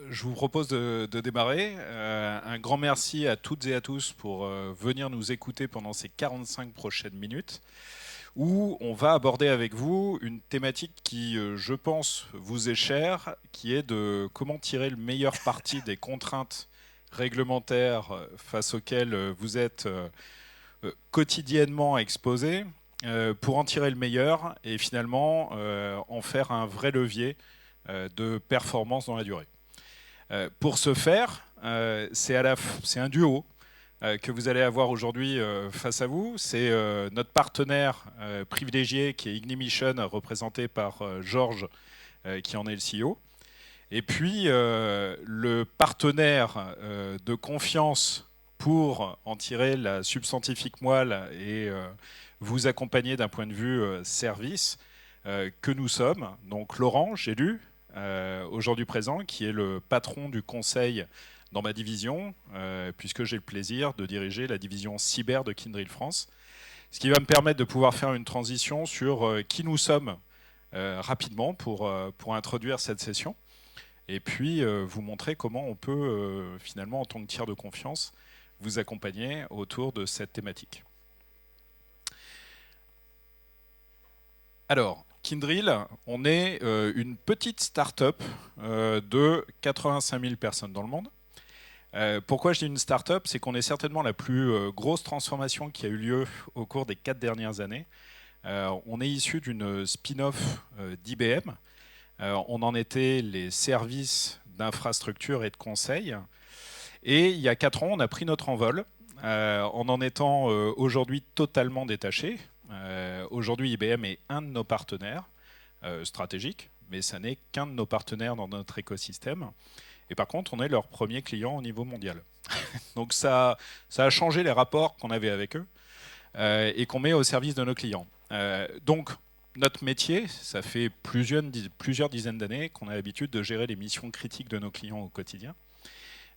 je vous propose de démarrer. Un grand merci à toutes et à tous pour venir nous écouter pendant ces 45 prochaines minutes, où on va aborder avec vous une thématique qui, je pense, vous est chère, qui est de comment tirer le meilleur parti des contraintes réglementaires face auxquelles vous êtes quotidiennement exposés, pour en tirer le meilleur et finalement en faire un vrai levier de performance dans la durée. Pour ce faire, c'est un duo que vous allez avoir aujourd'hui face à vous. C'est notre partenaire privilégié qui est Ignition, représenté par Georges, qui en est le CEO. Et puis le partenaire de confiance pour en tirer la substantifique moelle et vous accompagner d'un point de vue service que nous sommes. Donc Laurent, j'ai lu, aujourd'hui présent, qui est le patron du conseil dans ma division, puisque j'ai le plaisir de diriger la division cyber de Kyndryl France. Ce qui va me permettre de pouvoir faire une transition sur qui nous sommes rapidement pour introduire cette session. Et puis vous montrer comment on peut finalement, en tant que tiers de confiance, vous accompagner autour de cette thématique. Alors, Kyndryl, on est une petite start-up de 85 000 personnes dans le monde. Pourquoi je dis une start-up? C'est qu'on est certainement la plus grosse transformation qui a eu lieu au cours des 4 dernières années. On est issu d'une spin-off d'IBM. On en était les services d'infrastructure et de conseil. Et il y a 4 ans, on a pris notre envol en étant aujourd'hui totalement détaché. Aujourd'hui, IBM est un de nos partenaires stratégiques, mais ça n'est qu'un de nos partenaires dans notre écosystème. Et par contre, on est leur premier client au niveau mondial. Donc ça a changé les rapports qu'on avait avec eux et qu'on met au service de nos clients. Donc notre métier, ça fait plusieurs dizaines d'années qu'on a l'habitude de gérer les missions critiques de nos clients au quotidien,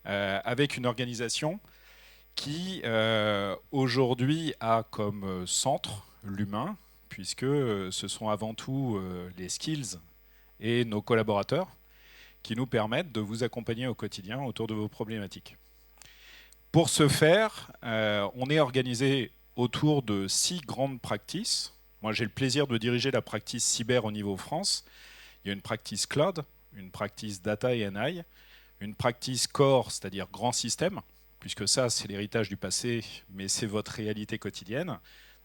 avec une organisation qui aujourd'hui a comme centre l'humain, puisque ce sont avant tout les skills et nos collaborateurs qui nous permettent de vous accompagner au quotidien autour de vos problématiques. Pour ce faire, on est organisé autour de 6 grandes practices. Moi, j'ai le plaisir de diriger la practice cyber au niveau France. Il y a une practice cloud, une practice data et NI, une practice core, c'est-à-dire grand système, puisque ça, c'est l'héritage du passé, mais c'est votre réalité quotidienne.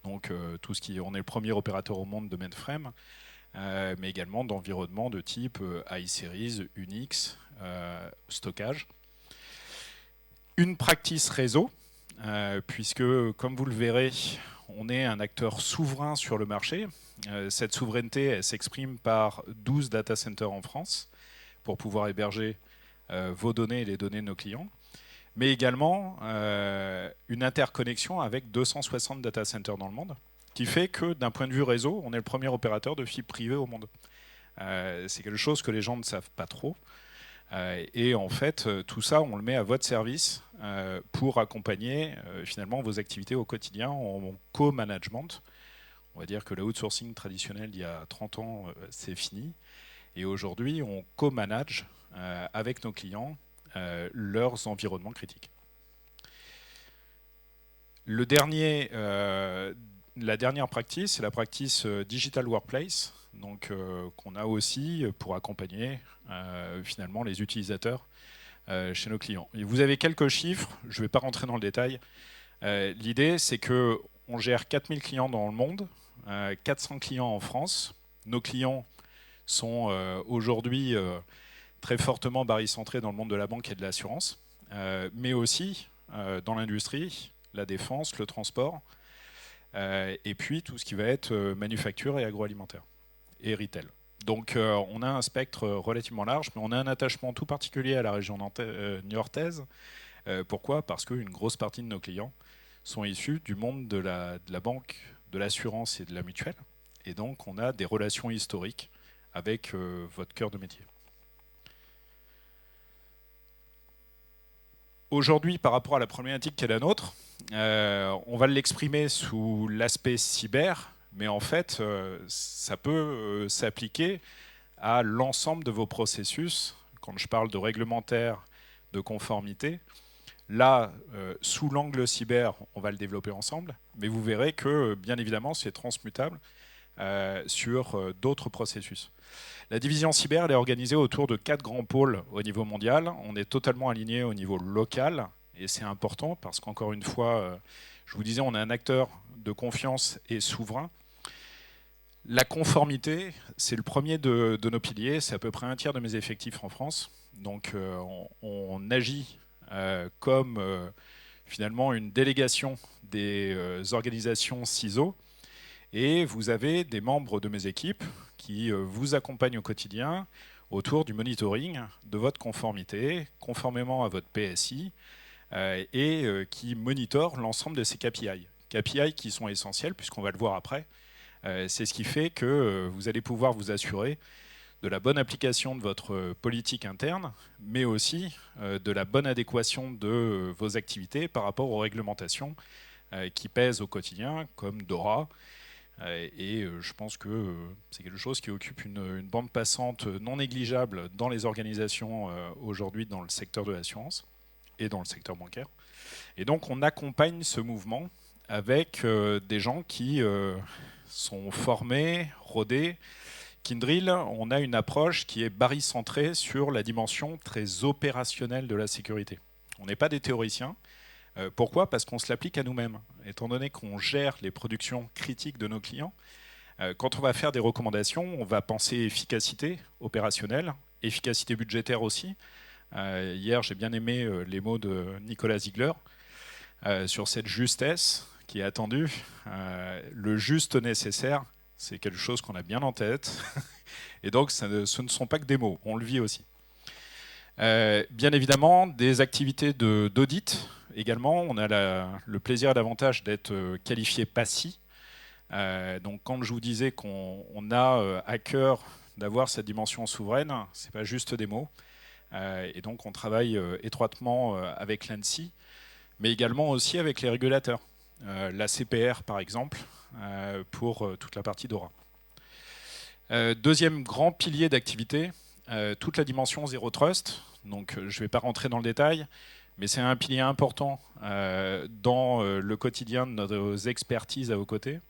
Donc, tout ce qui, on est le premier opérateur au monde de mainframe, mais également d'environnements de type iSeries, Unix, stockage. Une practice réseau, puisque, comme vous le verrez, on est un acteur souverain sur le marché. Cette souveraineté, elle s'exprime par 12 data centers en France pour pouvoir héberger vos données et les données de nos clients, mais également une interconnexion avec 260 data centers dans le monde, qui fait que d'un point de vue réseau, on est le premier opérateur de fibre privée au monde. C'est quelque chose que les gens ne savent pas trop. Et en fait, tout ça, on le met à votre service pour accompagner finalement vos activités au quotidien en co-management. On va dire que le outsourcing traditionnel d'il y a 30 ans, c'est fini. Et aujourd'hui, on co-manage avec nos clients leurs environnements critiques. La dernière practice, c'est la practice Digital Workplace, donc qu'on a aussi pour accompagner finalement les utilisateurs chez nos clients. Et vous avez quelques chiffres, je ne vais pas rentrer dans le détail. L'idée, c'est qu'on gère 4000 clients dans le monde, 400 clients en France. Nos clients sont aujourd'hui très fortement barycentrés dans le monde de la banque et de l'assurance, mais aussi dans l'industrie, la défense, le transport, et puis tout ce qui va être manufacture et agroalimentaire, et retail. Donc on a un spectre relativement large, mais on a un attachement tout particulier à la région niortaise. Pourquoi? Parce qu'une grosse partie de nos clients sont issus du monde de la banque, de l'assurance et de la mutuelle. Et donc on a des relations historiques avec votre cœur de métier. Aujourd'hui, par rapport à la problématique qui est la nôtre, on va l'exprimer sous l'aspect cyber, mais en fait, ça peut s'appliquer à l'ensemble de vos processus quand je parle de réglementaire, de conformité. Là, sous l'angle cyber, on va le développer ensemble, mais vous verrez que, bien évidemment, c'est transmutable sur d'autres processus. La division cyber, elle est organisée autour de 4 grands pôles au niveau mondial. On est totalement aligné au niveau local, et c'est important parce qu'encore une fois, je vous disais, on est un acteur de confiance et souverain. La conformité, c'est le premier de nos piliers, c'est à peu près un tiers de mes effectifs en France. Donc on agit comme finalement une délégation des organisations CISO, et vous avez des membres de mes équipes qui vous accompagnent au quotidien autour du monitoring de votre conformité, conformément à votre PSI, et qui monitorent l'ensemble de ces KPI. KPI qui sont essentiels, puisqu'on va le voir après. C'est ce qui fait que vous allez pouvoir vous assurer de la bonne application de votre politique interne, mais aussi de la bonne adéquation de vos activités par rapport aux réglementations qui pèsent au quotidien, comme DORA. Et je pense que c'est quelque chose qui occupe une bande passante non négligeable dans les organisations aujourd'hui dans le secteur de l'assurance et dans le secteur bancaire. Et donc on accompagne ce mouvement avec des gens qui sont formés, rodés. Kyndryl, on a une approche qui est barycentrée sur la dimension très opérationnelle de la sécurité. On n'est pas des théoriciens. Pourquoi ? Parce qu'on se l'applique à nous-mêmes. Étant donné qu'on gère les productions critiques de nos clients, quand on va faire des recommandations, on va penser efficacité opérationnelle, efficacité budgétaire aussi. Hier, j'ai bien aimé les mots de Nicolas Ziegler sur cette justesse qui est attendue. Le juste nécessaire, c'est quelque chose qu'on a bien en tête. Et donc, ce ne sont pas que des mots, on le vit aussi. Bien évidemment, des activités d'audit également. On a le plaisir et l'avantage d'être qualifié PASI. Donc quand je vous disais qu'on a à cœur d'avoir cette dimension souveraine, ce n'est pas juste des mots. Et donc on travaille étroitement avec l'ANSSI, mais également aussi avec les régulateurs. La CPR par exemple, pour toute la partie DORA. Deuxième grand pilier d'activité, toute la dimension Zero Trust. Donc je ne vais pas rentrer dans le détail, mais c'est un pilier important dans le quotidien de nos expertises à vos côtés.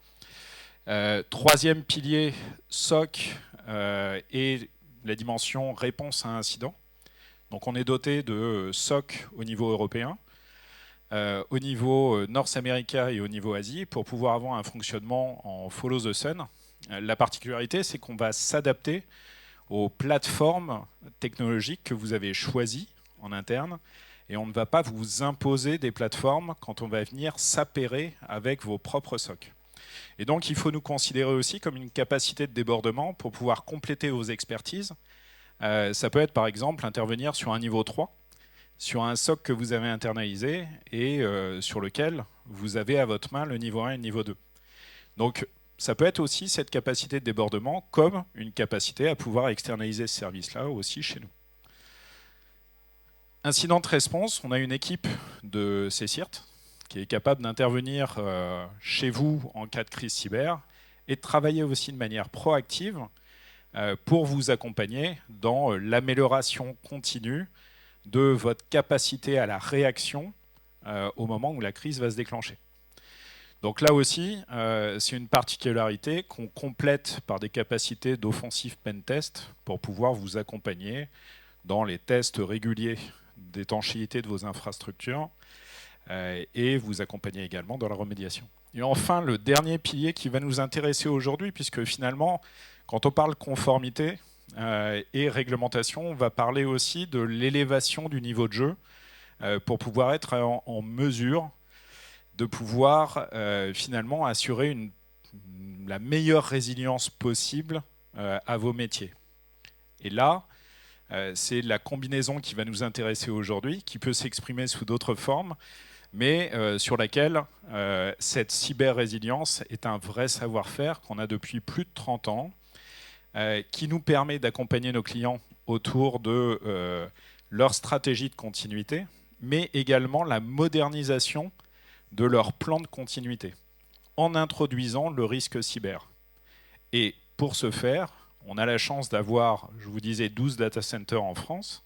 Troisième pilier, SOC, et la dimension réponse à incident. Donc on est doté de SOC au niveau européen, au niveau North America et au niveau Asie, pour pouvoir avoir un fonctionnement en follow the sun. La particularité, c'est qu'on va s'adapter aux plateformes technologiques que vous avez choisies en interne, et on ne va pas vous imposer des plateformes quand on va venir s'appairer avec vos propres SOC. Et donc il faut nous considérer aussi comme une capacité de débordement pour pouvoir compléter vos expertises. Ça peut être par exemple intervenir sur un niveau 3, sur un SOC que vous avez internalisé et sur lequel vous avez à votre main le niveau 1 et le niveau 2. Donc ça peut être aussi cette capacité de débordement comme une capacité à pouvoir externaliser ce service-là aussi chez nous. Incident Response, on a une équipe de CSIRT qui est capable d'intervenir chez vous en cas de crise cyber et de travailler aussi de manière proactive pour vous accompagner dans l'amélioration continue de votre capacité à la réaction au moment où la crise va se déclencher. Donc là aussi, c'est une particularité qu'on complète par des capacités d'offensive pentest pour pouvoir vous accompagner dans les tests réguliers d'étanchéité de vos infrastructures et vous accompagner également dans la remédiation. Et enfin, le dernier pilier qui va nous intéresser aujourd'hui, puisque finalement, quand on parle conformité et réglementation, on va parler aussi de l'élévation du niveau de jeu pour pouvoir être en mesure de pouvoir finalement assurer la meilleure résilience possible à vos métiers. Et là, c'est la combinaison qui va nous intéresser aujourd'hui, qui peut s'exprimer sous d'autres formes, mais sur laquelle cette cyber-résilience est un vrai savoir-faire qu'on a depuis plus de 30 ans, qui nous permet d'accompagner nos clients autour de leur stratégie de continuité, mais également la modernisation de leur plan de continuité, en introduisant le risque cyber. Et pour ce faire, On a la chance d'avoir, je vous disais, 12 data centers en France,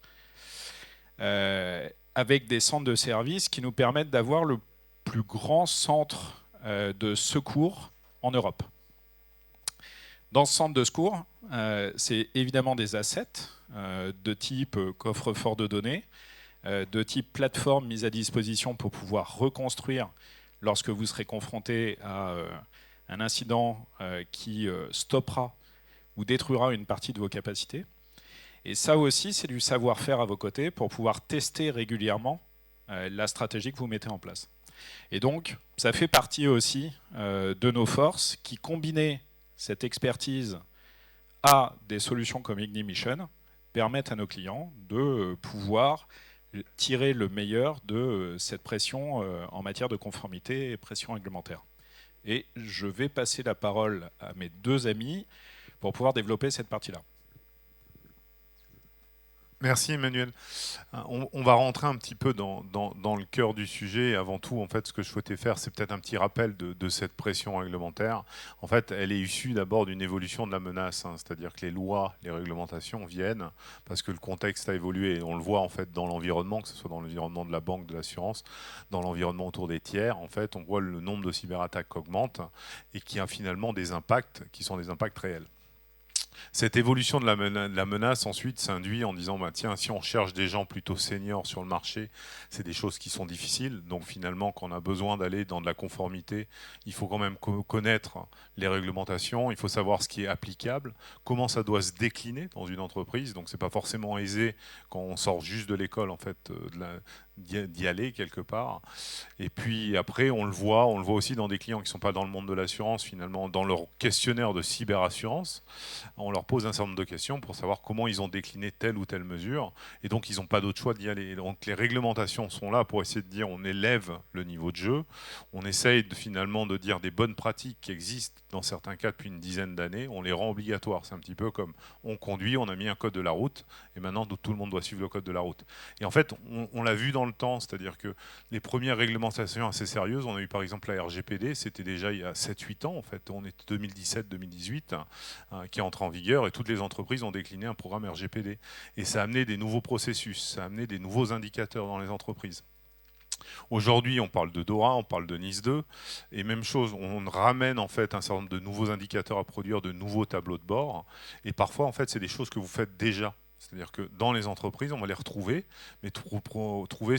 avec des centres de services qui nous permettent d'avoir le plus grand centre de secours en Europe. Dans ce centre de secours, c'est évidemment des assets de type coffre-fort de données, de type plateforme mise à disposition pour pouvoir reconstruire lorsque vous serez confronté à un incident qui stoppera ou détruira une partie de vos capacités. Et ça aussi, c'est du savoir-faire à vos côtés pour pouvoir tester régulièrement la stratégie que vous mettez en place. Et donc, ça fait partie aussi de nos forces qui, combinées cette expertise à des solutions comme Ignition, permettent à nos clients de pouvoir tirer le meilleur de cette pression en matière de conformité et pression réglementaire. Et je vais passer la parole à mes deux amis pour pouvoir développer cette partie-là. Merci Emmanuel. On va rentrer un petit peu dans le cœur du sujet. Et avant tout, en fait, ce que je souhaitais faire, c'est peut-être un petit rappel de cette pression réglementaire. En fait, elle est issue d'abord d'une évolution de la menace, hein, c'est-à-dire que les lois, les réglementations viennent parce que le contexte a évolué. Et on le voit en fait dans l'environnement, que ce soit dans l'environnement de la banque, de l'assurance, dans l'environnement autour des tiers. En fait, on voit le nombre de cyberattaques augmente et qui a finalement des impacts qui sont des impacts réels. Cette évolution de la menace ensuite s'induit en disant bah, tiens, si on cherche des gens plutôt seniors sur le marché, c'est des choses qui sont difficiles. Donc finalement, quand on a besoin d'aller dans de la conformité, il faut quand même connaître les réglementations, il faut savoir ce qui est applicable, comment ça doit se décliner dans une entreprise. Donc c'est pas forcément aisé quand on sort juste de l'école en fait d'y aller quelque part. Et puis après, on le voit aussi dans des clients qui ne sont pas dans le monde de l'assurance, finalement, dans leur questionnaire de cyberassurance. On leur pose un certain nombre de questions pour savoir comment ils ont décliné telle ou telle mesure. Et donc, ils n'ont pas d'autre choix d'y aller. Et donc, les réglementations sont là pour essayer de dire on élève le niveau de jeu. On essaye finalement de dire des bonnes pratiques qui existent dans certains cas depuis une dizaine d'années. On les rend obligatoires. C'est un petit peu comme on conduit, on a mis un code de la route et maintenant tout le monde doit suivre le code de la route. Et en fait, on l'a vu dans le temps, c'est-à-dire que les premières réglementations assez sérieuses, on a eu par exemple la RGPD, c'était déjà il y a 7-8 ans en fait, on est 2017-2018, qui est entré en vigueur et toutes les entreprises ont décliné un programme RGPD. Et ça a amené des nouveaux processus, ça a amené des nouveaux indicateurs dans les entreprises. Aujourd'hui, on parle de DORA, on parle de NIS2, et même chose, on ramène en fait un certain nombre de nouveaux indicateurs à produire, de nouveaux tableaux de bord, et parfois en fait c'est des choses que vous faites déjà. C'est-à-dire que dans les entreprises, on va les retrouver, mais trouver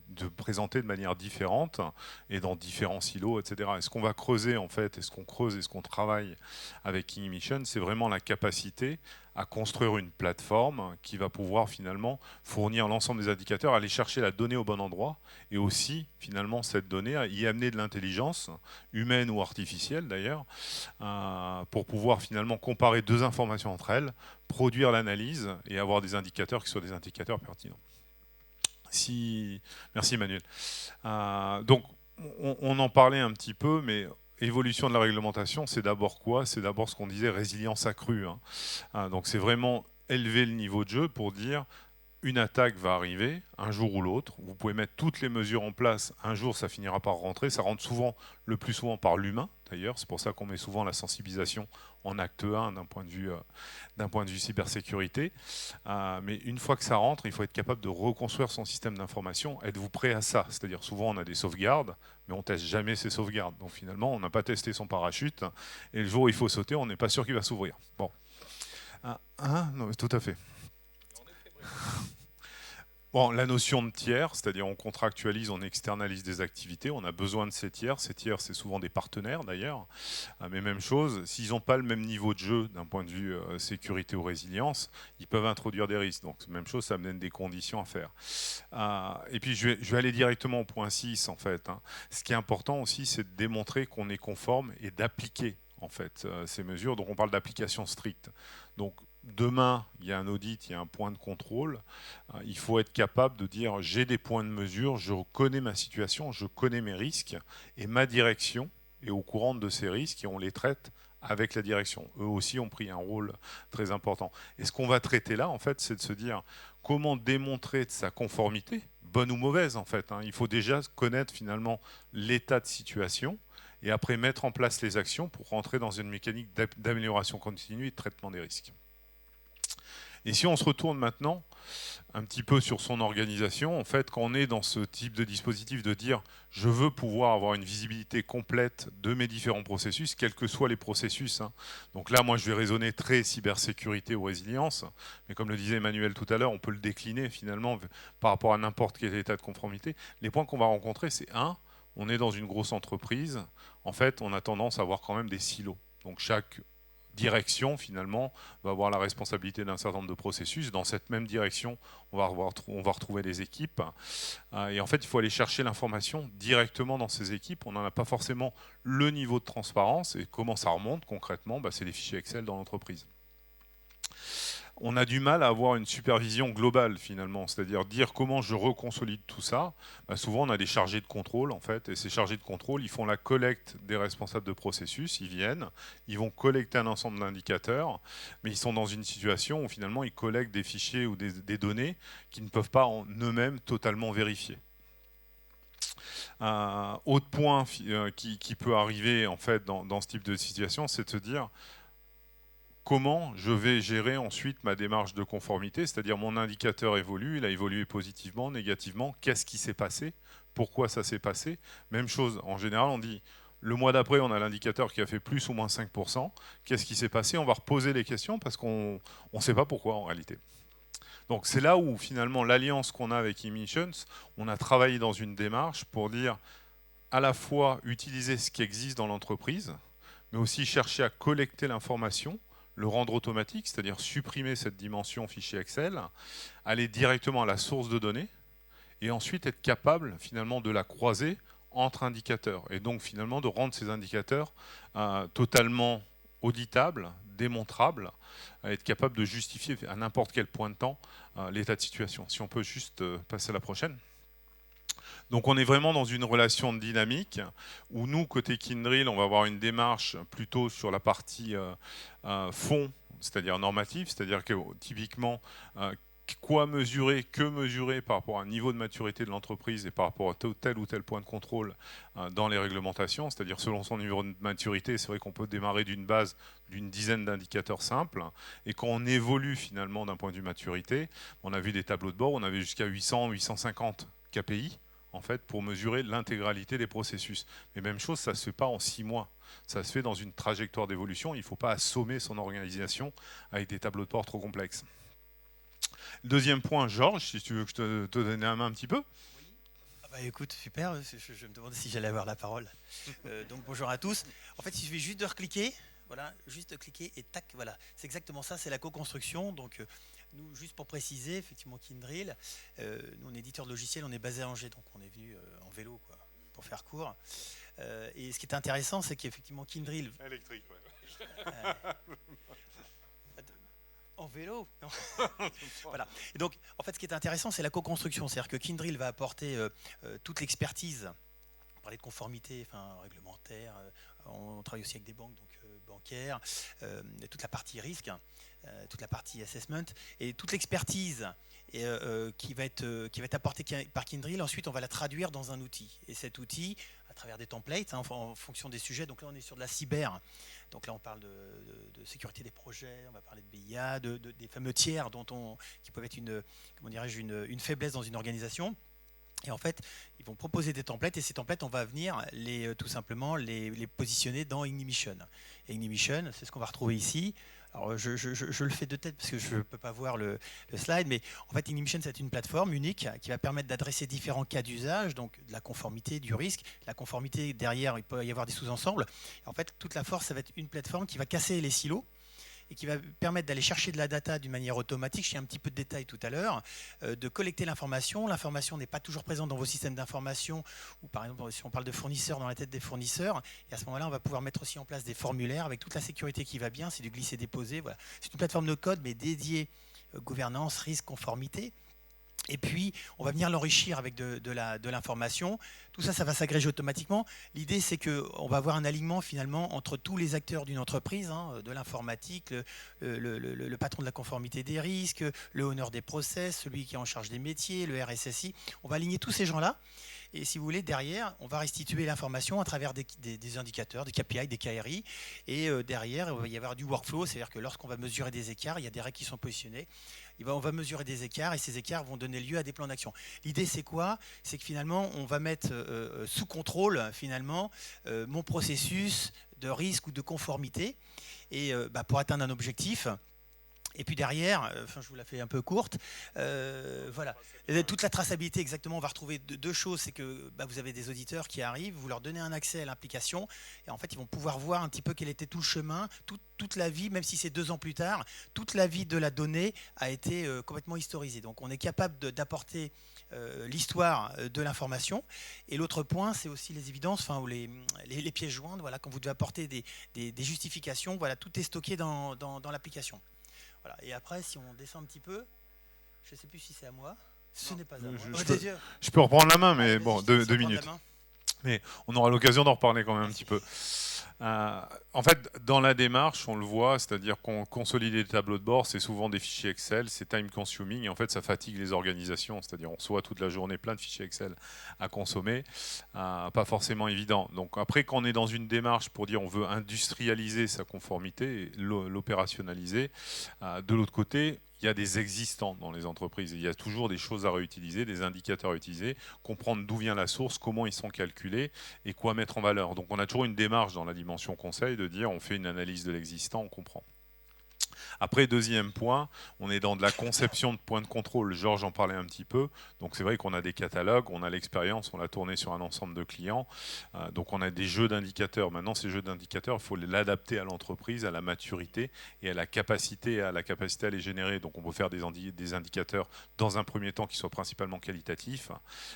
de présenter de manière différente et dans différents silos, etc. Et ce qu'on va creuser en fait, et ce qu'on creuse et ce qu'on travaille avec Ignition, c'est vraiment la capacité à construire une plateforme qui va pouvoir finalement fournir l'ensemble des indicateurs, aller chercher la donnée au bon endroit et aussi finalement cette donnée à y amener de l'intelligence humaine ou artificielle d'ailleurs pour pouvoir finalement comparer deux informations entre elles, produire l'analyse et avoir des indicateurs qui soient des indicateurs pertinents. Merci Emmanuel. Donc on en parlait un petit peu, mais évolution de la réglementation, c'est d'abord quoi? C'est d'abord ce qu'on disait résilience accrue. Donc c'est vraiment élever le niveau de jeu pour dire une attaque va arriver un jour ou l'autre. Vous pouvez mettre toutes les mesures en place. Un jour, ça finira par rentrer. Ça rentre souvent, le plus souvent par l'humain, d'ailleurs. C'est pour ça qu'on met souvent la sensibilisation en acte 1 d'un point de vue cybersécurité. Mais une fois que ça rentre, il faut être capable de reconstruire son système d'information. Êtes-vous prêt à ça? C'est-à-dire souvent, on a des sauvegardes, mais on ne teste jamais ces sauvegardes. Donc finalement, on n'a pas testé son parachute. Et le jour où il faut sauter, on n'est pas sûr qu'il va s'ouvrir. Bon. Non, tout à fait. Bon, la notion de tiers, c'est-à-dire on contractualise, on externalise des activités, on a besoin de ces tiers. Ces tiers, c'est souvent des partenaires d'ailleurs. Mais même chose, s'ils n'ont pas le même niveau de jeu d'un point de vue sécurité ou résilience, ils peuvent introduire des risques. Donc même chose, ça amène des conditions à faire. Et puis je vais aller directement au point 6 en fait. Ce qui est important aussi, c'est de démontrer qu'on est conforme et d'appliquer en fait ces mesures. Donc on parle d'application stricte. Donc demain, il y a un audit, il y a un point de contrôle. Il faut être capable de dire j'ai des points de mesure, je connais ma situation, je connais mes risques et ma direction est au courant de ces risques et on les traite avec la direction. Eux aussi ont pris un rôle très important. Et ce qu'on va traiter là, en fait, c'est de se dire comment démontrer de sa conformité, bonne ou mauvaise en fait. Il faut déjà connaître finalement l'état de situation et après mettre en place les actions pour rentrer dans une mécanique d'amélioration continue et de traitement des risques. Et si on se retourne maintenant un petit peu sur son organisation, en fait, quand on est dans ce type de dispositif de dire je veux pouvoir avoir une visibilité complète de mes différents processus, quels que soient les processus. Donc là, moi, je vais raisonner très cybersécurité ou résilience, mais comme le disait Emmanuel tout à l'heure, on peut le décliner finalement par rapport à n'importe quel état de conformité. Les points qu'on va rencontrer, c'est on est dans une grosse entreprise, en fait, on a tendance à avoir quand même des silos. Donc chaque direction, finalement, va avoir la responsabilité d'un certain nombre de processus. Dans cette même direction, on va retrouver des équipes. Et en fait, il faut aller chercher l'information directement dans ces équipes. On n'en a pas forcément le niveau de transparence. Et comment ça remonte concrètement ? C'est les fichiers Excel dans l'entreprise. On a du mal à avoir une supervision globale finalement, c'est-à-dire dire comment je reconsolide tout ça. Souvent on a des chargés de contrôle en fait, et ces chargés de contrôle, ils font la collecte des responsables de processus, ils viennent, ils vont collecter un ensemble d'indicateurs, mais ils sont dans une situation où finalement ils collectent des fichiers ou des données qu'ils ne peuvent pas en eux-mêmes totalement vérifier. Un autre point qui peut arriver en fait dans ce type de situation, c'est de se dire comment je vais gérer ensuite ma démarche de conformité, c'est-à-dire mon indicateur évolue, il a évolué positivement, négativement, qu'est-ce qui s'est passé, pourquoi ça s'est passé. Même chose, en général on dit, le mois d'après on a l'indicateur qui a fait plus ou moins 5%, qu'est-ce qui s'est passé ? On va reposer les questions parce qu'on ne sait pas pourquoi en réalité. Donc c'est là où finalement l'alliance qu'on a avec eMissions, on a travaillé dans une démarche pour dire à la fois utiliser ce qui existe dans l'entreprise, mais aussi chercher à collecter l'information, le rendre automatique, c'est-à-dire supprimer cette dimension fichier Excel, aller directement à la source de données, et ensuite être capable finalement de la croiser entre indicateurs, et donc finalement de rendre ces indicateurs totalement auditables, démontrables, être capable de justifier à n'importe quel point de temps l'état de situation. Si on peut juste passer à la prochaine. Donc on est vraiment dans une relation dynamique où nous, côté Kyndryl, on va avoir une démarche plutôt sur la partie fond, c'est-à-dire normatif, c'est-à-dire que typiquement, quoi mesurer, que mesurer par rapport à un niveau de maturité de l'entreprise et par rapport à tel ou tel point de contrôle dans les réglementations, c'est-à-dire selon son niveau de maturité, c'est vrai qu'on peut démarrer d'une base d'une dizaine d'indicateurs simples, et quand on évolue finalement d'un point de vue maturité, on a vu des tableaux de bord, on avait jusqu'à 800, 850 KPI, en fait, pour mesurer l'intégralité des processus. Mais même chose, ça ne se fait pas en 6 mois. Ça se fait dans une trajectoire d'évolution. Il ne faut pas assommer son organisation avec des tableaux de bord trop complexes. Deuxième point, Georges, si tu veux que je te donne la main un petit peu. Écoute, super, je me demandais si j'allais avoir la parole. Donc bonjour à tous. En fait, il suffit juste de recliquer, voilà, juste de cliquer et tac, voilà. C'est exactement ça, c'est la co-construction. Donc nous, juste pour préciser, effectivement, Kyndryl, nous on est éditeur de logiciels, on est basé à Angers, donc on est venu en vélo, quoi, pour faire court. Et ce qui est intéressant, c'est qu'effectivement Kyndryl... Électrique, ouais. En vélo, non. Voilà. Et donc, en fait, ce qui est intéressant, c'est la co-construction. C'est-à-dire que Kyndryl va apporter toute l'expertise. On parlait de conformité, réglementaire. On travaille aussi avec des banques, donc bancaires, toute la partie risque, toute la partie assessment, et toute l'expertise qui va être apportée par Kyndryl. Ensuite, on va la traduire dans un outil. Et cet outil, à travers des templates, en fonction des sujets. Donc là, on est sur de la cyber. Donc là, on parle de sécurité des projets, on va parler de BIA, des fameux tiers qui peuvent être une faiblesse dans une organisation. Et en fait, ils vont proposer des templates, et ces templates, on va venir tout simplement les positionner dans Ignition. Et Ignition, c'est ce qu'on va retrouver ici. Alors, je le fais de tête parce que je ne peux pas voir le slide, mais en fait, Ignition, c'est une plateforme unique qui va permettre d'adresser différents cas d'usage, donc de la conformité, du risque. La conformité, derrière, il peut y avoir des sous-ensembles. En fait, toute la force, ça va être une plateforme qui va casser les silos et qui va permettre d'aller chercher de la data d'une manière automatique. Je fais un petit peu de détails tout à l'heure, de collecter l'information. L'information n'est pas toujours présente dans vos systèmes d'information, ou par exemple, si on parle de fournisseurs, dans la tête des fournisseurs. Et à ce moment-là, on va pouvoir mettre aussi en place des formulaires avec toute la sécurité qui va bien. C'est du glisser-déposer. Voilà. C'est une plateforme de code, mais dédiée gouvernance, risque, conformité. Et puis, on va venir l'enrichir avec de l'information. Tout ça, ça va s'agréger automatiquement. L'idée, c'est qu'on va avoir un alignement finalement entre tous les acteurs d'une entreprise, de l'informatique, le patron de la conformité des risques, le honneur des process, celui qui est en charge des métiers, le RSSI. On va aligner tous ces gens-là. Et si vous voulez, derrière, on va restituer l'information à travers des indicateurs, des KPI, des KRI. Et derrière, il va y avoir du workflow, c'est-à-dire que lorsqu'on va mesurer des écarts, il y a des règles qui sont positionnées. On va mesurer des écarts et ces écarts vont donner lieu à des plans d'action. L'idée, c'est quoi? C'est que finalement, on va mettre sous contrôle finalement mon processus de risque ou de conformité et pour atteindre un objectif. Et puis derrière, je vous la fais un peu courte, voilà. Toute la traçabilité, exactement, on va retrouver deux choses. C'est que vous avez des auditeurs qui arrivent, vous leur donnez un accès à l'application, et en fait, ils vont pouvoir voir un petit peu quel était tout le chemin, toute la vie, même si c'est 2 ans plus tard, toute la vie de la donnée a été complètement historisée. Donc on est capable d'apporter l'histoire de l'information. Et l'autre point, c'est aussi les évidences, ou les pièces jointes, voilà, quand vous devez apporter des justifications, voilà, tout est stocké dans l'application. Voilà. Et après, si on descend un petit peu, je ne sais plus si c'est à moi. Ce n'est pas à moi. Je peux reprendre la main, mais bon, 2 minutes. La main. Mais on aura l'occasion d'en reparler quand même un petit peu. En fait, dans la démarche, on le voit, c'est-à-dire qu'on consolide les tableaux de bord, c'est souvent des fichiers Excel, c'est time consuming, et en fait, ça fatigue les organisations, c'est-à-dire on reçoit toute la journée plein de fichiers Excel à consommer, pas forcément évident. Donc après, quand on est dans une démarche pour dire on veut industrialiser sa conformité, l'opérationnaliser, de l'autre côté, il y a des existants dans les entreprises. Il y a toujours des choses à réutiliser, des indicateurs à utiliser, comprendre d'où vient la source, comment ils sont calculés et quoi mettre en valeur. Donc on a toujours une démarche dans la dimension conseil de dire on fait une analyse de l'existant, on comprend. Après, deuxième point, on est dans de la conception de points de contrôle. Georges en parlait un petit peu. Donc c'est vrai qu'on a des catalogues, on a l'expérience, on l'a tourné sur un ensemble de clients. Donc on a des jeux d'indicateurs. Maintenant, ces jeux d'indicateurs, il faut l'adapter à l'entreprise, à la maturité et à la capacité à les générer. Donc on peut faire des indicateurs dans un premier temps qui soient principalement qualitatifs.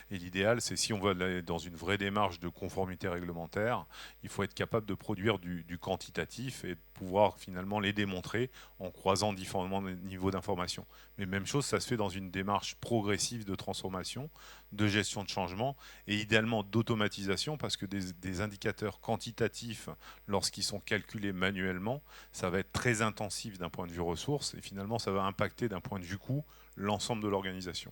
Et l'idéal, c'est si on veut aller dans une vraie démarche de conformité réglementaire, il faut être capable de produire du quantitatif et de pouvoir finalement les démontrer en croisant différents niveaux d'information. Mais même chose, ça se fait dans une démarche progressive de transformation, de gestion de changement et idéalement d'automatisation parce que des indicateurs quantitatifs, lorsqu'ils sont calculés manuellement, ça va être très intensif d'un point de vue ressources et finalement ça va impacter d'un point de vue coût l'ensemble de l'organisation.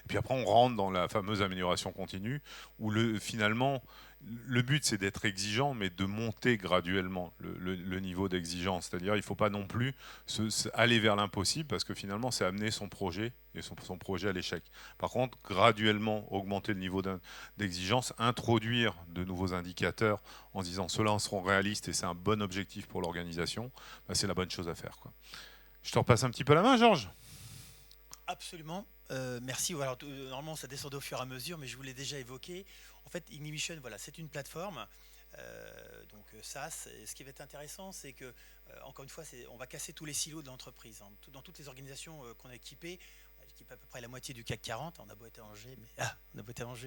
Et puis après, on rentre dans la fameuse amélioration continue où finalement, le but, c'est d'être exigeant, mais de monter graduellement le niveau d'exigence. C'est-à-dire, il ne faut pas non plus aller vers l'impossible parce que finalement, c'est amener son projet et son projet à l'échec. Par contre, graduellement augmenter le niveau d'exigence, introduire de nouveaux indicateurs en disant ceux-là seront réalistes et c'est un bon objectif pour l'organisation, c'est la bonne chose à faire, quoi. Je te repasse un petit peu la main, Georges. Absolument. Merci. Alors, normalement, ça descendait au fur et à mesure, mais je vous l'ai déjà évoqué. En fait, Ignition, voilà, c'est une plateforme. Donc SaaS. Ce qui va être intéressant, c'est que, encore une fois, on va casser tous les silos de l'entreprise. Dans toutes les organisations qu'on a équipées, on équipe à peu près la moitié du CAC 40. On a beau être à Angers,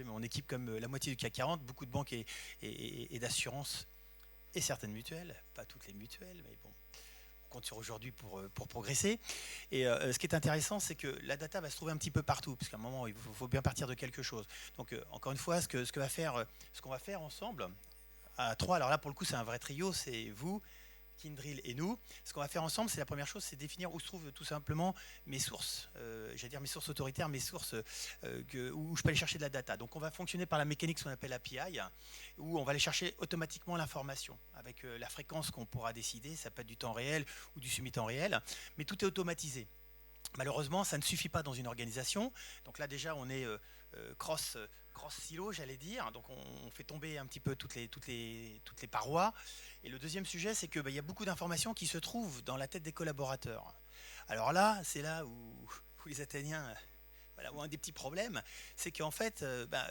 mais on équipe comme la moitié du CAC 40, beaucoup de banques et d'assurances et certaines mutuelles. Pas toutes les mutuelles, mais bon. Compte sur aujourd'hui pour progresser. Et ce qui est intéressant, c'est que la data va se trouver un petit peu partout, parce qu'à un moment, il faut bien partir de quelque chose. Donc, encore une fois, ce qu'on va faire ensemble, à 3, alors là, pour le coup, c'est un vrai trio, c'est vous, Kyndryl et nous. Ce qu'on va faire ensemble, c'est la première chose, c'est définir où se trouvent tout simplement mes sources, j'allais dire mes sources autoritaires, mes sources où je peux aller chercher de la data. Donc on va fonctionner par la mécanique qu'on appelle API, où on va aller chercher automatiquement l'information avec la fréquence qu'on pourra décider. Ça peut être du temps réel ou du semi-temps réel, mais tout est automatisé. Malheureusement, ça ne suffit pas dans une organisation. Donc là déjà, on est cross silo, j'allais dire. Donc on fait tomber un petit peu toutes les parois. Et le deuxième sujet, c'est qu'il y a beaucoup d'informations qui se trouvent dans la tête des collaborateurs. Alors là, c'est là où les Athéniens ont un des petits problèmes, c'est qu'en fait,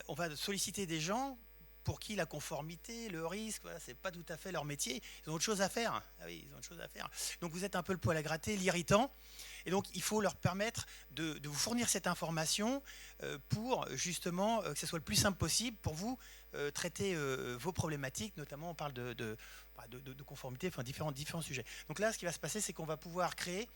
on va solliciter des gens pour qui la conformité, le risque, voilà, c'est pas tout à fait leur métier. Ils ont autre chose à faire. Ah oui, ils ont autre chose à faire. Donc vous êtes un peu le poil à gratter, l'irritant. Et donc il faut leur permettre de vous fournir cette information pour justement que ce soit le plus simple possible pour vous traiter vos problématiques. Notamment, on parle de conformité, enfin différents sujets. Donc là, ce qui va se passer, c'est qu'on va pouvoir créer.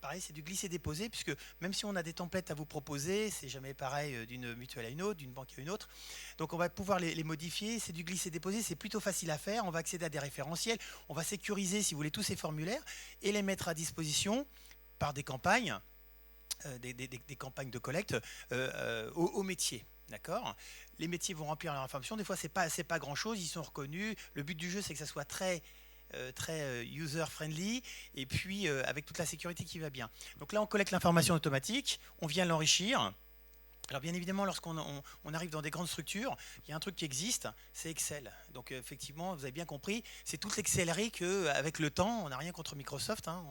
Pareil, c'est du glisser-déposer, puisque même si on a des templates à vous proposer, c'est jamais pareil d'une mutuelle à une autre, d'une banque à une autre. Donc on va pouvoir les modifier, c'est du glisser-déposer, c'est plutôt facile à faire, on va accéder à des référentiels, on va sécuriser, si vous voulez, tous ces formulaires et les mettre à disposition par des campagnes, des campagnes de collecte au métier. D'accord. Les métiers vont remplir leur information. Des fois, c'est pas grand-chose. Ils sont reconnus. Le but du jeu, c'est que ça soit très user-friendly et puis avec toute la sécurité qui va bien. Donc là, on collecte l'information automatique. On vient l'enrichir. Alors bien évidemment, lorsqu'on arrive dans des grandes structures, il y a un truc qui existe, c'est Excel. Donc effectivement, vous avez bien compris, c'est toute l'Excellerie qu'avec le temps, on n'a rien contre Microsoft, hein,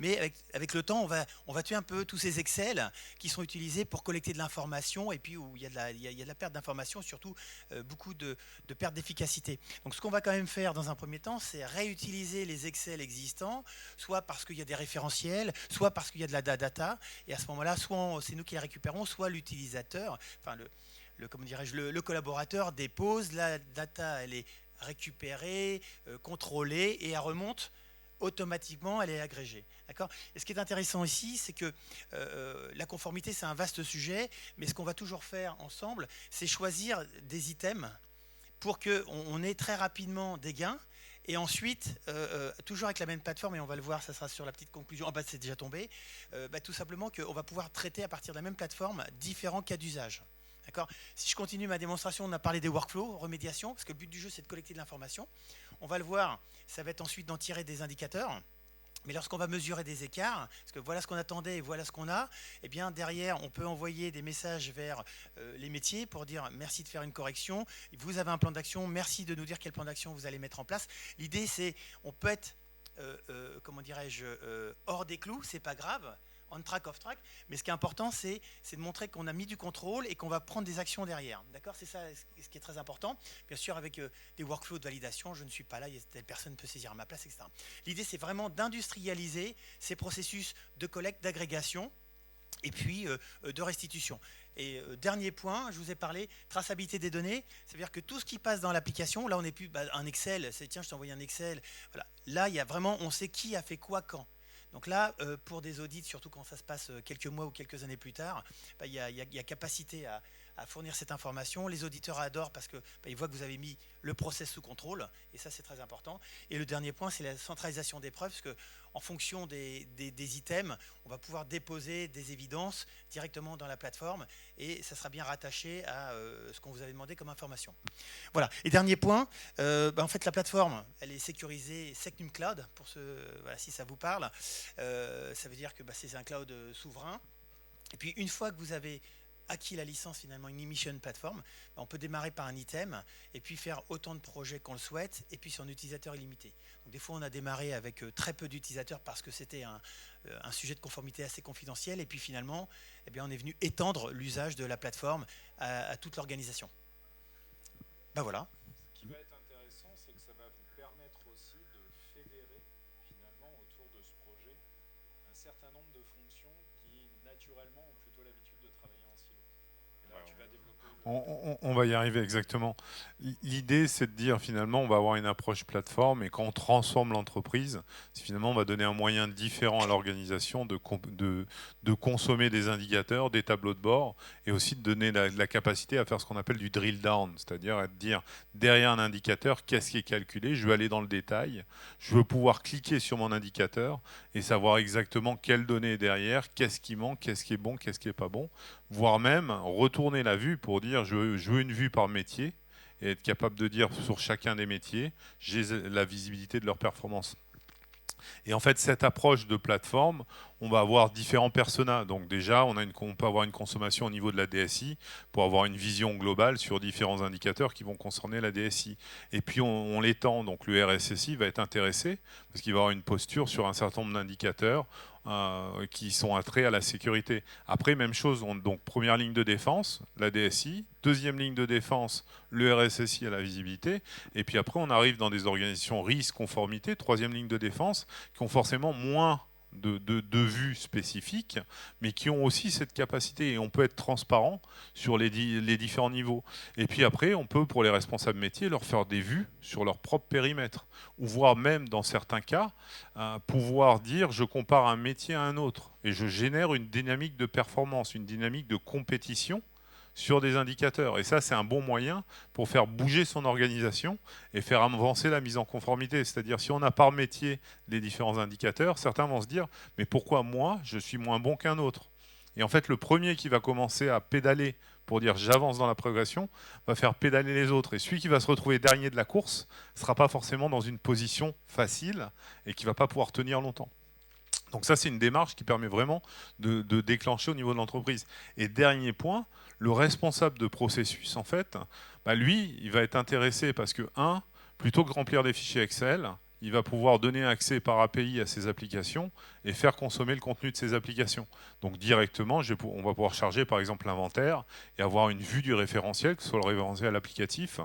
mais avec le temps, on va tuer un peu tous ces Excel qui sont utilisés pour collecter de l'information et puis où il y a de la perte d'information, surtout beaucoup de perte d'efficacité. Donc ce qu'on va quand même faire dans un premier temps, c'est réutiliser les Excel existants, soit parce qu'il y a des référentiels, soit parce qu'il y a de la data, et à ce moment-là, soit c'est nous qui les récupérons, soit l'utilisateur, enfin comment dirais-je, le collaborateur dépose la data, elle est récupérée, contrôlée et elle remonte automatiquement, elle est agrégée. D'accord ? Et ce qui est intéressant ici, c'est que la conformité, c'est un vaste sujet, mais ce qu'on va toujours faire ensemble, c'est choisir des items pour qu'on ait très rapidement des gains. Et ensuite, toujours avec la même plateforme, et on va le voir, ça sera sur la petite conclusion, c'est déjà tombé, tout simplement qu'on va pouvoir traiter à partir de la même plateforme différents cas d'usage. D'accord ? Si je continue ma démonstration, on a parlé des workflows, remédiation, parce que le but du jeu, c'est de collecter de l'information. On va le voir, ça va être ensuite d'en tirer des indicateurs. Mais lorsqu'on va mesurer des écarts, parce que voilà ce qu'on attendait et voilà ce qu'on a, eh bien derrière, on peut envoyer des messages vers les métiers pour dire merci de faire une correction, vous avez un plan d'action, merci de nous dire quel plan d'action vous allez mettre en place. L'idée, c'est, on peut être, comment dirais-je, hors des clous, c'est pas grave, on track, off track, mais ce qui est important, c'est de montrer qu'on a mis du contrôle et qu'on va prendre des actions derrière. D'accord ? C'est ça ce qui est très important. Bien sûr, avec des workflows de validation, je ne suis pas là, telle personne peut saisir à ma place, etc. L'idée, c'est vraiment d'industrialiser ces processus de collecte, d'agrégation et puis de restitution. Et dernier point, je vous ai parlé, traçabilité des données, c'est-à-dire que tout ce qui passe dans l'application, là on n'est plus un Excel, c'est tiens je t'ai envoyé un Excel, voilà. Là il y a vraiment, on sait qui a fait quoi quand. Donc là, pour des audits, surtout quand ça se passe quelques mois ou quelques années plus tard, il y a capacité à fournir cette information. Les auditeurs adorent parce qu'ils voient que vous avez mis le process sous contrôle, et ça c'est très important. Et le dernier point, c'est la centralisation des preuves, parce qu'en fonction des items, on va pouvoir déposer des évidences directement dans la plateforme, et ça sera bien rattaché à ce qu'on vous avait demandé comme information. Voilà. Et dernier point, en fait la plateforme, elle est sécurisée Secnum Cloud, pour voilà, si ça vous parle. Ça veut dire que c'est un cloud souverain. Et puis une fois que vous avez acquis la licence, finalement une emission platform, on peut démarrer par un item et puis faire autant de projets qu'on le souhaite, et puis sur un utilisateur illimité. Donc des fois on a démarré avec très peu d'utilisateurs parce que c'était un sujet de conformité assez confidentiel, et puis finalement on est venu étendre l'usage de la plateforme à toute l'organisation. Voilà. Ce qui va être intéressant, c'est que ça va vous permettre aussi de fédérer finalement autour de ce projet un certain nombre de fonctions qui naturellement ont plutôt l'habitude de travailler en silo. Et là, tu vas développer on va y arriver exactement. L'idée, c'est de dire finalement, on va avoir une approche plateforme, et quand on transforme l'entreprise, finalement, on va donner un moyen différent à l'organisation de consommer des indicateurs, des tableaux de bord, et aussi de donner la capacité à faire ce qu'on appelle du drill down, c'est-à-dire à dire derrière un indicateur, qu'est-ce qui est calculé, je veux aller dans le détail, je veux pouvoir cliquer sur mon indicateur et savoir exactement quelles données est derrière, qu'est-ce qui manque, qu'est-ce qui est bon, qu'est-ce qui n'est pas bon, voire même retourner la vue pour dire je veux une vue par métier et être capable de dire sur chacun des métiers, j'ai la visibilité de leur performance. Et en fait, cette approche de plateforme, on va avoir différents personas. Donc déjà, on peut avoir une consommation au niveau de la DSI pour avoir une vision globale sur différents indicateurs qui vont concerner la DSI. Et puis on l'étend, donc le RSSI va être intéressé parce qu'il va avoir une posture sur un certain nombre d'indicateurs qui sont attraits à la sécurité. Après, même chose, donc première ligne de défense, la DSI, deuxième ligne de défense, le RSSI à la visibilité, et puis après on arrive dans des organisations risque, conformité, troisième ligne de défense, qui ont forcément moins de vues spécifiques, mais qui ont aussi cette capacité, et on peut être transparent sur les différents niveaux. Et puis après, on peut, pour les responsables métiers, leur faire des vues sur leur propre périmètre, ou voire même, dans certains cas, pouvoir dire, je compare un métier à un autre, et je génère une dynamique de performance, une dynamique de compétition sur des indicateurs. Et ça, c'est un bon moyen pour faire bouger son organisation et faire avancer la mise en conformité. C'est-à-dire, si on a par métier les différents indicateurs, certains vont se dire « mais pourquoi moi, je suis moins bon qu'un autre ?» Et en fait, le premier qui va commencer à pédaler pour dire j'avance dans la progression, va faire pédaler les autres. Et celui qui va se retrouver dernier de la course ne sera pas forcément dans une position facile et qui ne va pas pouvoir tenir longtemps. Donc ça, c'est une démarche qui permet vraiment de déclencher au niveau de l'entreprise. Et dernier point, le responsable de processus, en fait, lui, il va être intéressé parce que, plutôt que de remplir des fichiers Excel, il va pouvoir donner accès par API à ses applications et faire consommer le contenu de ses applications. Donc directement, on va pouvoir charger par exemple l'inventaire et avoir une vue du référentiel, que ce soit le référentiel applicatif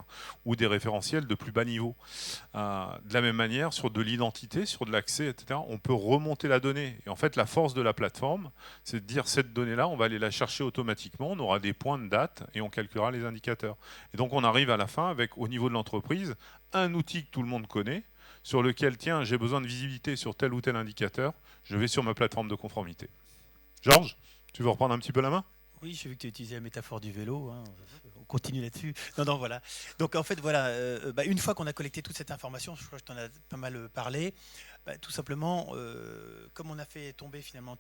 ou des référentiels de plus bas niveau. De la même manière, sur de l'identité, sur de l'accès, etc., on peut remonter la donnée. Et en fait, la force de la plateforme, c'est de dire cette donnée-là, on va aller la chercher automatiquement, on aura des points de date et on calculera les indicateurs. Et donc on arrive à la fin avec, au niveau de l'entreprise, un outil que tout le monde connaît, sur lequel, tiens, j'ai besoin de visibilité sur tel ou tel indicateur, je vais sur ma plateforme de conformité. Georges, tu veux reprendre un petit peu la main ? Oui, j'ai vu que tu as utilisé la métaphore du vélo. On continue là-dessus. Non, voilà. Donc, en fait, voilà, une fois qu'on a collecté toute cette information, je crois que tu en as pas mal parlé, tout simplement, comme on a fait tomber finalement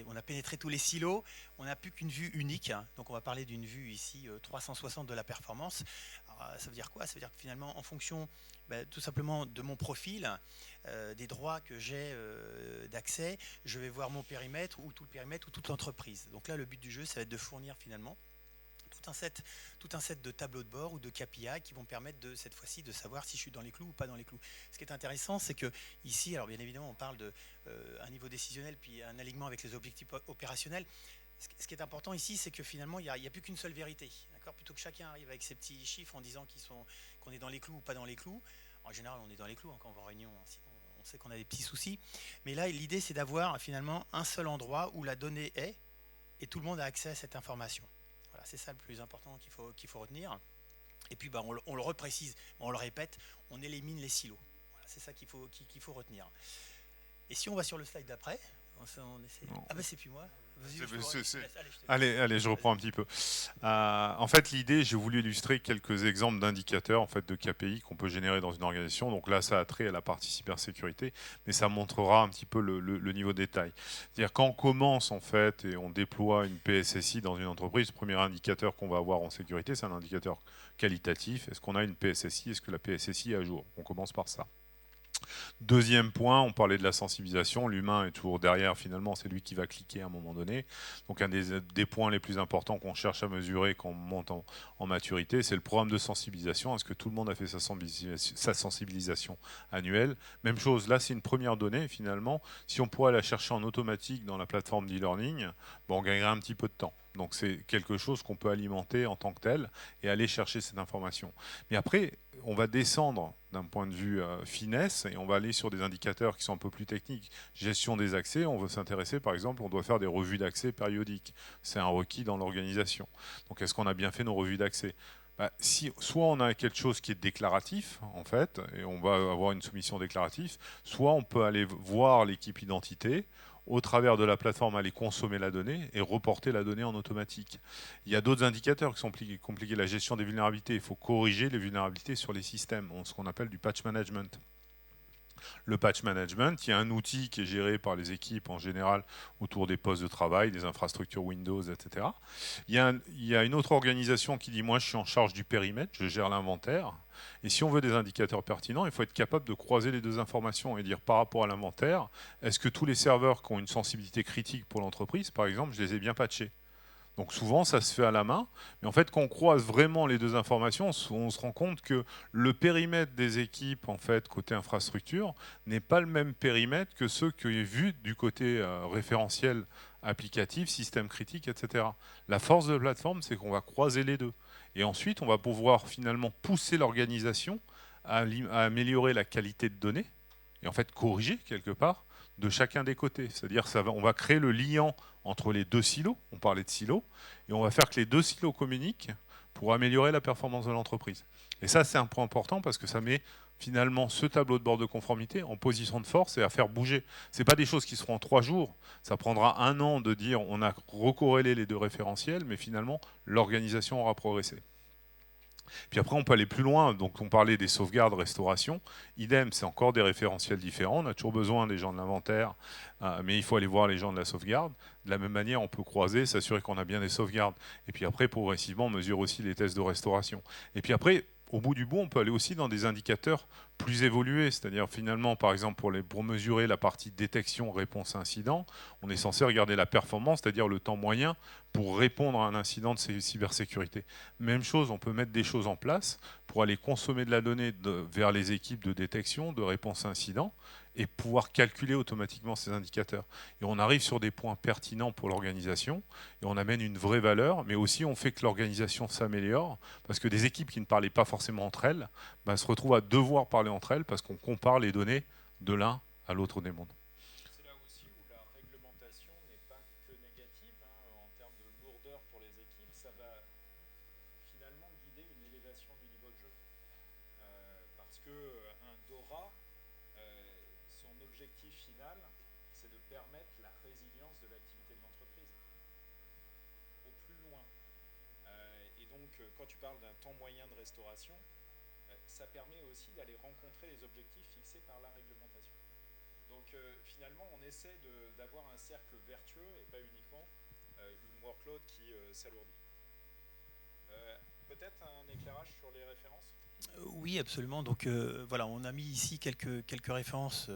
on a pénétré tous les silos, on n'a plus qu'une vue unique. Donc, on va parler d'une vue ici 360 de la performance. Alors, ça veut dire quoi ? Ça veut dire que finalement, en fonction tout simplement de mon profil, des droits que j'ai d'accès, je vais voir mon périmètre ou tout le périmètre ou toute l'entreprise. Donc là, le but du jeu, ça va être de fournir finalement tout un set de tableaux de bord ou de KPI qui vont permettre cette fois-ci de savoir si je suis dans les clous ou pas dans les clous. Ce qui est intéressant, c'est que ici, alors bien évidemment, on parle d'un niveau décisionnel puis un alignement avec les objectifs opérationnels. Ce qui est important ici, c'est que finalement, il n'y a plus qu'une seule vérité. D'accord ? Plutôt que chacun arrive avec ses petits chiffres en disant qu'on est dans les clous ou pas dans les clous. En général, on est dans les clous quand on va en réunion. Sinon, on sait qu'on a des petits soucis. Mais là, l'idée, c'est d'avoir finalement un seul endroit où la donnée est et tout le monde a accès à cette information. Voilà, c'est ça le plus important qu'il faut retenir. Et puis, on le reprécise, on le répète, on élimine les silos. Voilà, c'est ça qu'il faut retenir. Et si on va sur le slide d'après, on essaie... Ah c'est plus moi. Allez, je reprends un petit peu. En fait, l'idée, j'ai voulu illustrer quelques exemples d'indicateurs en fait, de KPI qu'on peut générer dans une organisation. Donc là, ça a trait à la partie cybersécurité, mais ça montrera un petit peu le niveau de détail. C'est-à-dire quand on commence en fait et on déploie une PSSI dans une entreprise, le premier indicateur qu'on va avoir en sécurité, c'est un indicateur qualitatif. Est-ce qu'on a une PSSI ? Est-ce que la PSSI est à jour ? On commence par ça. Deuxième point, on parlait de la sensibilisation. L'humain est toujours derrière, finalement, c'est lui qui va cliquer à un moment donné. Donc un des points les plus importants qu'on cherche à mesurer quand on monte en maturité, c'est le programme de sensibilisation. Est-ce que tout le monde a fait sa sensibilisation annuelle ? Même chose, là c'est une première donnée finalement. Si on pourrait la chercher en automatique dans la plateforme d'e-learning, on gagnerait un petit peu de temps. Donc c'est quelque chose qu'on peut alimenter en tant que tel et aller chercher cette information. Mais après, on va descendre d'un point de vue finesse et on va aller sur des indicateurs qui sont un peu plus techniques. Gestion des accès, on veut s'intéresser par exemple, on doit faire des revues d'accès périodiques. C'est un requis dans l'organisation. Donc est-ce qu'on a bien fait nos revues d'accès ? Soit on a quelque chose qui est déclaratif, en fait, et on va avoir une soumission déclarative, soit on peut aller voir l'équipe identité, au travers de la plateforme, aller consommer la donnée et reporter la donnée en automatique. Il y a d'autres indicateurs qui sont compliqués. La gestion des vulnérabilités, il faut corriger les vulnérabilités sur les systèmes, ce qu'on appelle du patch management. Le patch management, il y a un outil qui est géré par les équipes en général autour des postes de travail, des infrastructures Windows, etc. Il y a une autre organisation qui dit « moi je suis en charge du périmètre, je gère l'inventaire ». Et si on veut des indicateurs pertinents, il faut être capable de croiser les deux informations et dire par rapport à l'inventaire, est-ce que tous les serveurs qui ont une sensibilité critique pour l'entreprise, par exemple, je les ai bien patchés ? Donc souvent, ça se fait à la main. Mais en fait, quand on croise vraiment les deux informations, on se rend compte que le périmètre des équipes, en fait, côté infrastructure, n'est pas le même périmètre que ceux qui est vu du côté référentiel applicatif, système critique, etc. La force de la plateforme, c'est qu'on va croiser les deux. Et ensuite, on va pouvoir finalement pousser l'organisation à améliorer la qualité de données et en fait corriger quelque part de chacun des côtés. C'est-à-dire on va créer le liant entre les deux silos, on parlait de silos, et on va faire que les deux silos communiquent pour améliorer la performance de l'entreprise. Et ça, c'est un point important parce que ça met finalement ce tableau de bord de conformité en position de force et à faire bouger. Ce n'est pas des choses qui seront en 3 jours, ça prendra 1 an de dire on a recorrélé les deux référentiels, mais finalement l'organisation aura progressé. Puis après, on peut aller plus loin. Donc, on parlait des sauvegardes, restauration. Idem, c'est encore des référentiels différents. On a toujours besoin des gens de l'inventaire, mais il faut aller voir les gens de la sauvegarde. De la même manière, on peut croiser, s'assurer qu'on a bien des sauvegardes. Et puis après, progressivement, on mesure aussi les tests de restauration. Et puis après, au bout du bout, on peut aller aussi dans des indicateurs plus évolués. C'est-à-dire, finalement, par exemple, pour mesurer la partie détection, réponse, incident, on est censé regarder la performance, c'est-à-dire le temps moyen pour répondre à un incident de cybersécurité. Même chose, on peut mettre des choses en place pour aller consommer de la donnée vers les équipes de détection, de réponse à incident, et pouvoir calculer automatiquement ces indicateurs. Et on arrive sur des points pertinents pour l'organisation, et on amène une vraie valeur, mais aussi on fait que l'organisation s'améliore, parce que des équipes qui ne parlaient pas forcément entre elles se retrouvent à devoir parler entre elles, parce qu'on compare les données de l'un à l'autre des mondes. C'est là aussi où la réglementation n'est pas que négative, en termes de lourdeur pour les équipes, ça va finalement guider une élévation du niveau de jeu. Parce que un DORA, son objectif final, c'est de permettre la résilience de l'activité de l'entreprise au plus loin. Et donc, quand tu parles d'un temps moyen de restauration, ça permet aussi d'aller rencontrer les objectifs fixés par la réglementation. Donc, finalement, on essaie d'avoir un cercle vertueux et pas uniquement une workload qui s'alourdit. Peut-être un éclairage sur les références ? Oui, absolument. Donc voilà, on a mis ici quelques références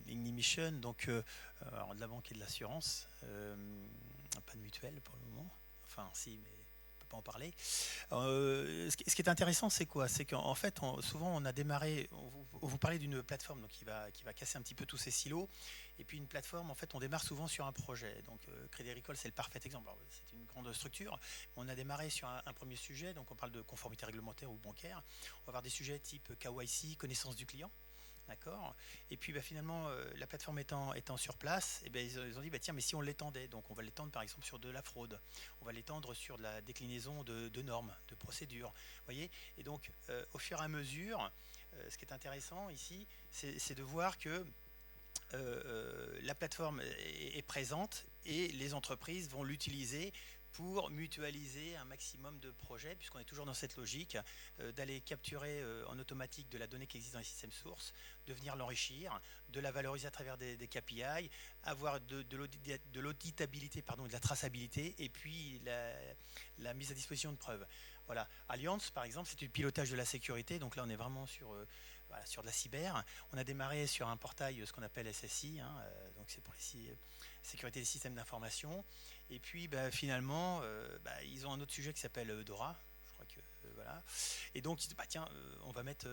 Ignition, donc alors de la banque et de l'assurance, pas de mutuelle pour le moment. Enfin, si, mais on ne peut pas en parler. Ce qui est intéressant, c'est quoi? C'est qu'en fait, souvent, on a démarré. Vous parlez d'une plateforme donc, qui va casser un petit peu tous ces silos. Et puis une plateforme, en fait, on démarre souvent sur un projet. Donc Crédit Agricole, c'est le parfait exemple. C'est une grande structure. On a démarré sur un premier sujet. Donc on parle de conformité réglementaire ou bancaire. On va avoir des sujets type KYC, connaissance du client. D'accord. Et puis finalement, la plateforme étant sur place, et ils ont dit tiens, mais si on l'étendait, donc on va l'étendre par exemple sur de la fraude, on va l'étendre sur de la déclinaison de normes, de procédures. Voyez. Et donc, au fur et à mesure, ce qui est intéressant ici, c'est de voir que la plateforme est présente et les entreprises vont l'utiliser pour mutualiser un maximum de projets, puisqu'on est toujours dans cette logique d'aller capturer en automatique de la donnée qui existe dans les systèmes sources, de venir l'enrichir, de la valoriser à travers des KPI, avoir de l'auditabilité, de la traçabilité, et puis la mise à disposition de preuves. Voilà. Allianz, par exemple, c'est du pilotage de la sécurité, donc là on est vraiment sur de la cyber. On a démarré sur un portail, ce qu'on appelle SSI, donc c'est pour la sécurité des systèmes d'information. Et puis finalement, ils ont un autre sujet qui s'appelle DORA. Je crois que voilà. Et donc ils disent tiens, on va mettre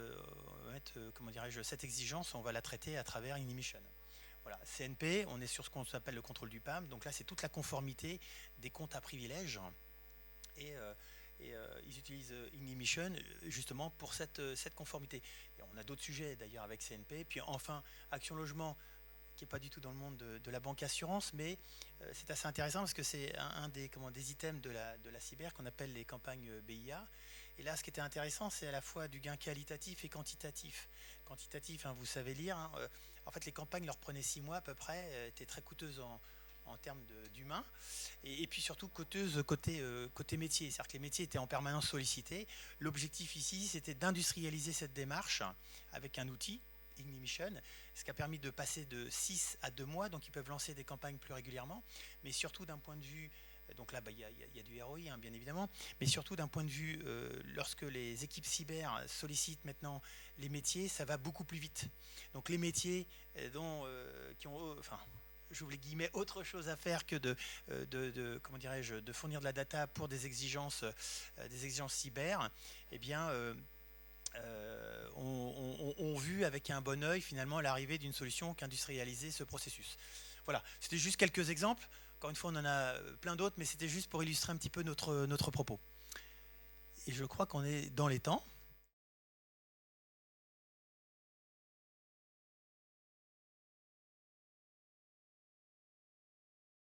comment dirais-je, cette exigence, on va la traiter à travers Ignition. Voilà, CNP, on est sur ce qu'on appelle le contrôle du PAM. Donc là, c'est toute la conformité des comptes à privilèges. Et ils utilisent Ignition justement pour cette conformité. Et on a d'autres sujets d'ailleurs avec CNP. Puis enfin, Action Logement, qui n'est pas du tout dans le monde de la banque assurance, mais c'est assez intéressant parce que c'est un des items de la cyber qu'on appelle les campagnes BIA. Et là, ce qui était intéressant, c'est à la fois du gain qualitatif et quantitatif. Quantitatif, vous savez lire. En fait, les campagnes leur prenaient 6 mois à peu près, étaient très coûteuses en termes d'humains, et puis surtout coûteuse côté métier. C'est-à-dire que les métiers étaient en permanence sollicités. L'objectif ici, c'était d'industrialiser cette démarche avec un outil, Ignition, ce qui a permis de passer de 6 à 2 mois, donc ils peuvent lancer des campagnes plus régulièrement, mais surtout d'un point de vue, donc là il y a du ROI bien évidemment, mais surtout d'un point de vue, lorsque les équipes cyber sollicitent maintenant les métiers, ça va beaucoup plus vite. Donc les métiers qui ont... j'ouvre les guillemets, autre chose à faire que comment dirais-je, de fournir de la data pour des exigences cyber, eh bien, ont vu avec un bon œil finalement l'arrivée d'une solution qui industrialisait ce processus. Voilà, c'était juste quelques exemples. Encore une fois, on en a plein d'autres, mais c'était juste pour illustrer un petit peu notre propos. Et je crois qu'on est dans les temps.